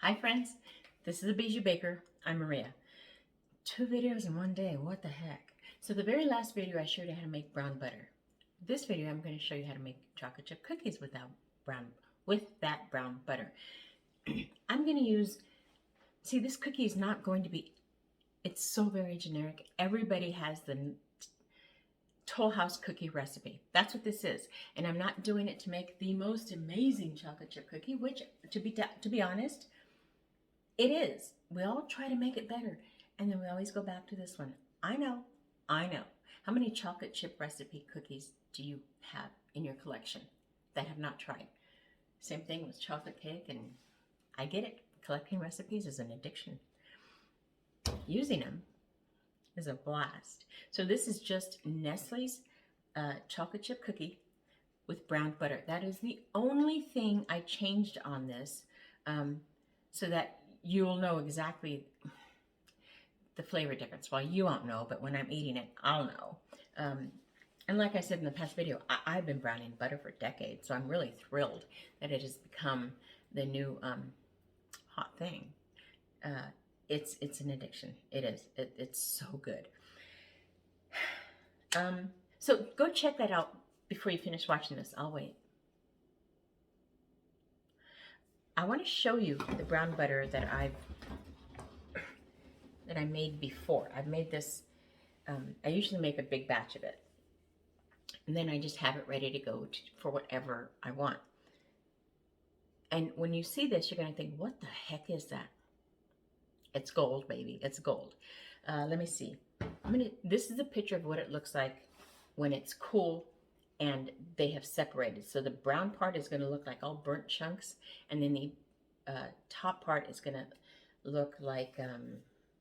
Hi friends, this is a Bijou Baker. I'm Maria. 2 videos in one day, what the heck? So the very last video I showed you how to make brown butter. This video I'm going to show you how to make chocolate chip cookies with that brown butter. I'm going to use, see, this cookie is not going to be, it's so very generic. Everybody has the TollHouse cookie recipe. That's what this is. And I'm not doing it to make the most amazing chocolate chip cookie, which to be honest, it is. We all try to make it better, and then we always go back to this one. I know. How many chocolate chip recipe cookies do you have in your collection that have not tried? Same thing with chocolate cake, and I get it. Collecting recipes is an addiction. Using them is a blast. So this is just Nestle's chocolate chip cookie with brown butter. That is the only thing I changed on this, so that you'll know exactly the flavor difference. Well, you won't know, but when I'm eating it, I'll know. And like I said in the past video, I've been browning butter for decades, so I'm really thrilled that it has become the new hot thing. It's an addiction. It is. It's so good. So go check that out before you finish watching this. I'll wait. I want to show you the brown butter that I made before. I've made this, I usually make a big batch of it. And then I just have it ready to go for whatever I want. And when you see this, you're going to think, what the heck is that? It's gold, baby. It's gold. Let me see. This is a picture of what it looks like when it's cool and they have separated. So the brown part is going to look like all burnt chunks, and then the top part is going to look like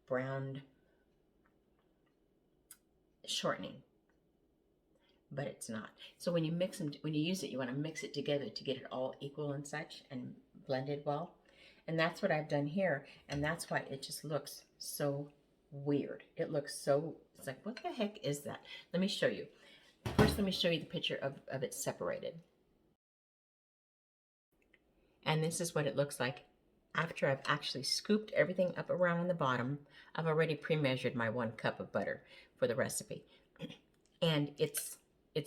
browned shortening, but it's not. So when you mix them, when you use it, you want to mix it together to get it all equal and such and blended well. And that's what I've done here, and that's why it just looks so weird. It looks so, it's like, what the heck is that? Let me show you. First, let me show you the picture of it separated. And this is what it looks like after I've actually scooped everything up around on the bottom. I've already pre-measured my 1 cup of butter for the recipe. And it's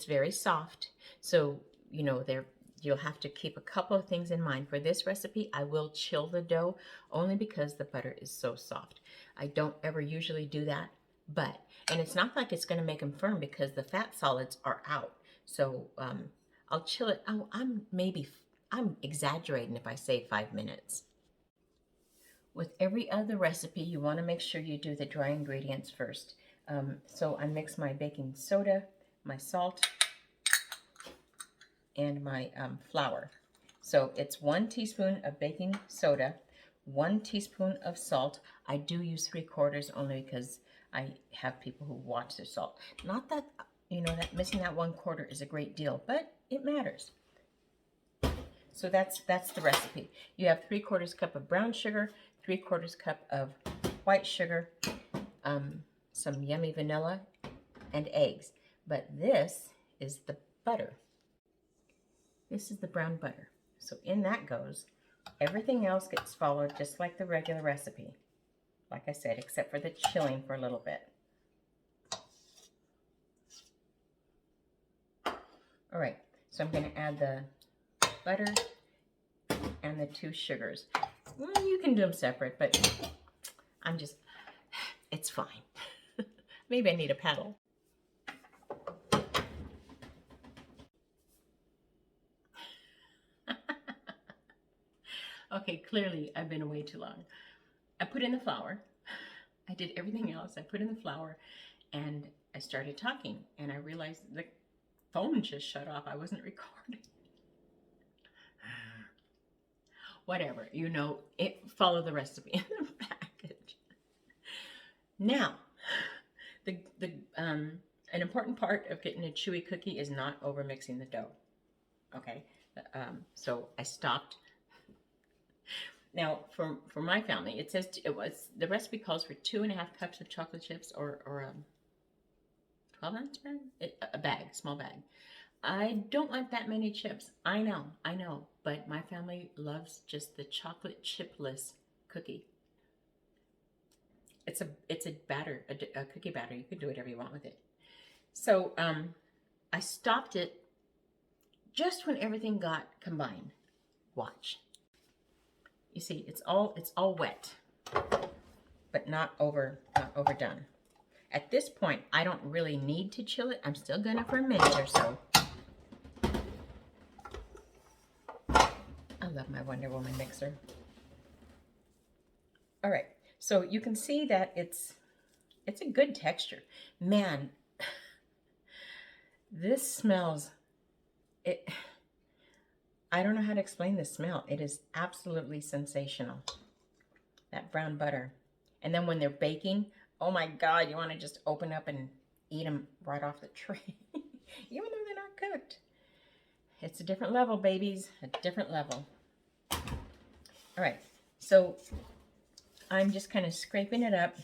very soft. So, you know, you'll have to keep a couple of things in mind. For this recipe, I will chill the dough only because the butter is so soft. I don't ever usually do that, and it's not like it's going to make them firm because the fat solids are out. So I'll chill it. Oh, I'm exaggerating if I say 5 minutes. With every other recipe, you want to make sure you do the dry ingredients first. So I mix my baking soda, my salt, and my flour. So it's 1 teaspoon of baking soda, 1 teaspoon of salt. I do use 3/4 only because I have people who watch their salt. Not that, you know, that missing that 1/4 is a great deal, but it matters. So that's the recipe. You have 3/4 cup of brown sugar, 3/4 cup of white sugar, some yummy vanilla, and eggs. But this is the butter. This is the brown butter. So in that goes. Everything else gets followed just like the regular recipe. Like I said, except for the chilling for a little bit. All right, so I'm going to add the butter and the 2 sugars. Well, you can do them separate, but it's fine. Maybe I need a paddle. Okay, clearly I've been away too long. I put in the flour. I did everything else. I put in the flour, and I started talking, and I realized the phone just shut off. I wasn't recording. Whatever, you know, follow the recipe in the package. Now, an important part of getting a chewy cookie is not over mixing the dough. Okay, so I stopped. Now, for my family, it says the recipe calls for 2.5 cups of chocolate chips or 12-ounce bag, a bag, small bag. I don't like that many chips. I know, but my family loves just the chocolate chipless cookie. It's a batter, a cookie batter. You can do whatever you want with it. So I stopped it just when everything got combined. Watch. You see, it's all wet, but not overdone. At this point, I don't really need to chill it. I'm still gonna for a minute or so. I love my Wonder Woman mixer. All right, so you can see that it's a good texture. Man, this smells, I don't know how to explain the smell. It is absolutely sensational. That brown butter. And then when they're baking, oh my God, you want to just open up and eat them right off the tray, even though they're not cooked. It's a different level, babies, a different level. All right, so I'm just kind of scraping it up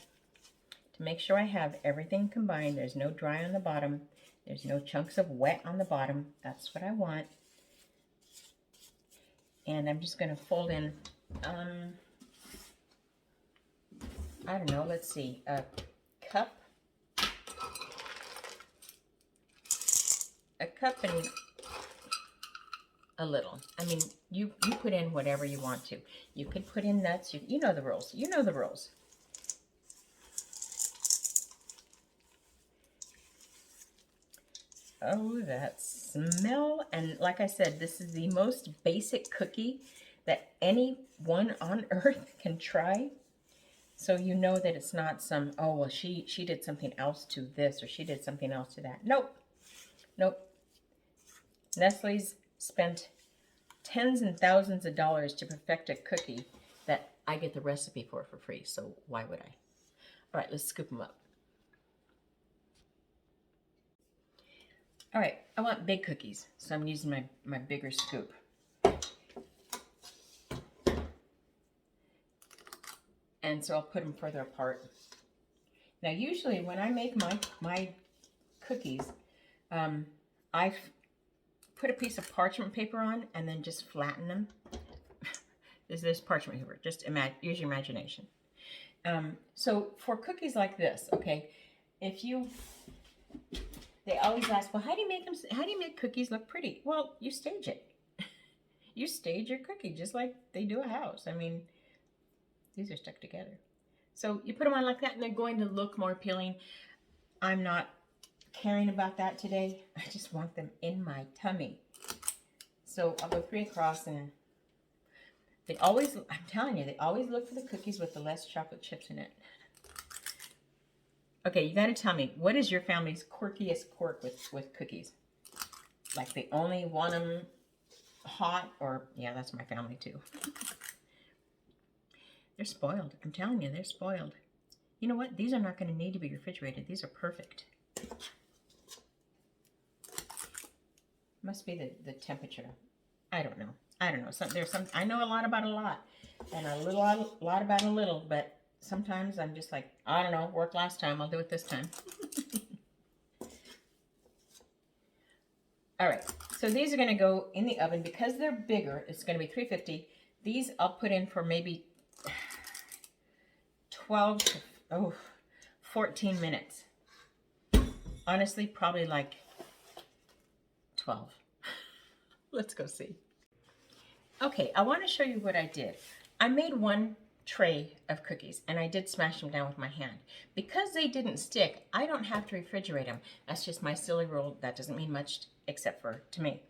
to make sure I have everything combined. There's no dry on the bottom. There's no chunks of wet on the bottom. That's what I want. And I'm just going to fold in, I don't know, let's see, a cup and a little. I mean, you put in whatever you want to. You could put in nuts. You know the rules. You know the rules. Oh, that smell. And like I said, this is the most basic cookie that anyone on earth can try. So you know that it's not some, oh, well, she did something else to this or she did something else to that. Nope. Nope. Nestle's spent tens and thousands of dollars to perfect a cookie that I get the recipe for free. So why would I? All right, let's scoop them up. All right, I want big cookies, so I'm using my bigger scoop. And so I'll put them further apart. Now, usually when I make my cookies, I put a piece of parchment paper on and then just flatten them. This parchment paper, just use your imagination. So for cookies like this, okay, they always ask, well, how do you make cookies look pretty? Well, you stage it. You stage your cookie just like they do a house. I mean, these are stuck together. So you put them on like that and they're going to look more appealing. I'm not caring about that today. I just want them in my tummy. So I'll go 3 across and they always, I'm telling you, they always look for the cookies with the less chocolate chips in it. Okay, you gotta tell me, what is your family's quirkiest quirk with cookies? Like they only want them hot or, yeah, that's my family too. They're spoiled. I'm telling you, they're spoiled. You know what? These are not going to need to be refrigerated. These are perfect. Must be the temperature. I don't know. I don't know. I know a lot about a lot, and a lot about a little. But sometimes I'm just like, I don't know. Worked last time. I'll do it this time. All right. So these are going to go in the oven because they're bigger. It's going to be 350. These I'll put in for maybe 12 to 14 minutes. Honestly, probably like 12. Let's go see. Okay, I want to show you what I did. I made one tray of cookies and I did smash them down with my hand. Because they didn't stick, I don't have to refrigerate them. That's just my silly rule. That doesn't mean much except for to me.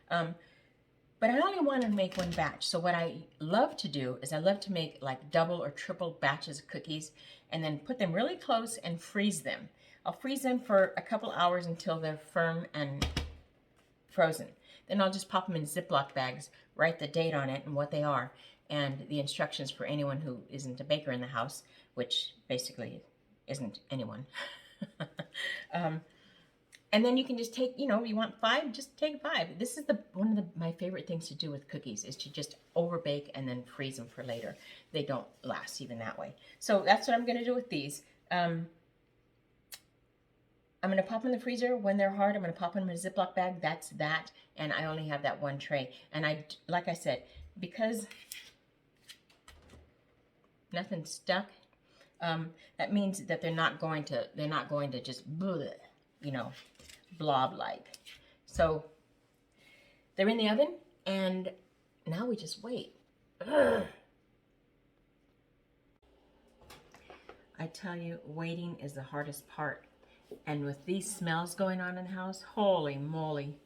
But I only want to make one batch. So what I love to do is I love to make like double or triple batches of cookies and then put them really close and freeze them. I'll freeze them for a couple hours until they're firm and frozen. Then I'll just pop them in Ziploc bags, write the date on it and what they are, and the instructions for anyone who isn't a baker in the house, which basically isn't anyone. And then you can just take, you know, you want 5, just take 5. This is one of my favorite things to do with cookies is to just overbake and then freeze them for later. They don't last even that way. So that's what I'm going to do with these. I'm going to pop them in the freezer when they're hard. I'm going to pop them in a Ziploc bag. That's that. And I only have that 1 tray. And like I said, because nothing stuck. That means that they're not going to just bleh, you know, blob like. So they're in the oven, and now we just wait. Ugh. I tell you, waiting is the hardest part. And with these smells going on in the house, holy moly,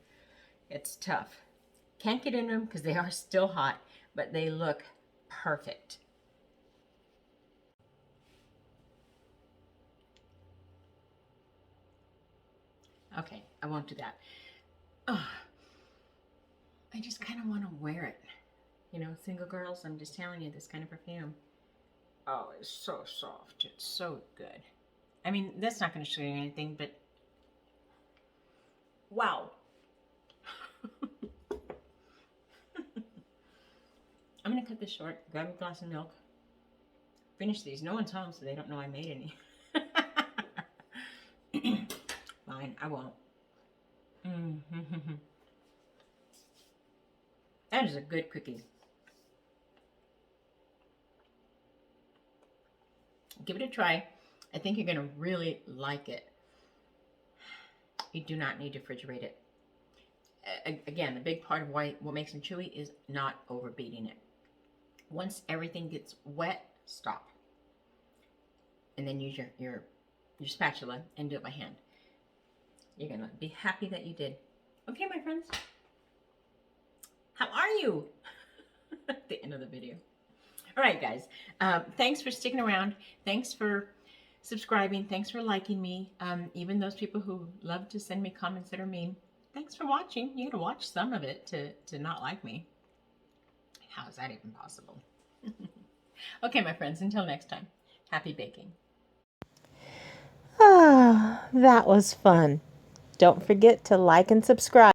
it's tough. Can't get in them because they are still hot, but they look perfect. Okay, I won't do that. Oh, I just kind of want to wear it. You know, single girls, I'm just telling you, this kind of perfume. Oh, it's so soft. It's so good. I mean, that's not going to show you anything, but wow. I'm going to cut this short, grab a glass of milk, finish these. No one's home, so they don't know I made any. Fine, I won't. That is a good cookie. Give it a try. I think you're going to really like it. You do not need to refrigerate it. Again, the big part of what makes them chewy is not overbeating it. Once everything gets wet, stop. And then use your spatula and do it by hand. You're going to be happy that you did. Okay, my friends. How are you? At the end of the video. All right, guys. Thanks for sticking around. Thanks for subscribing. Thanks for liking me. Even those people who love to send me comments that are mean. Thanks for watching. You had to watch some of it to not like me. How is that even possible? Okay, my friends. Until next time. Happy baking. Ah, that was fun. Don't forget to like and subscribe.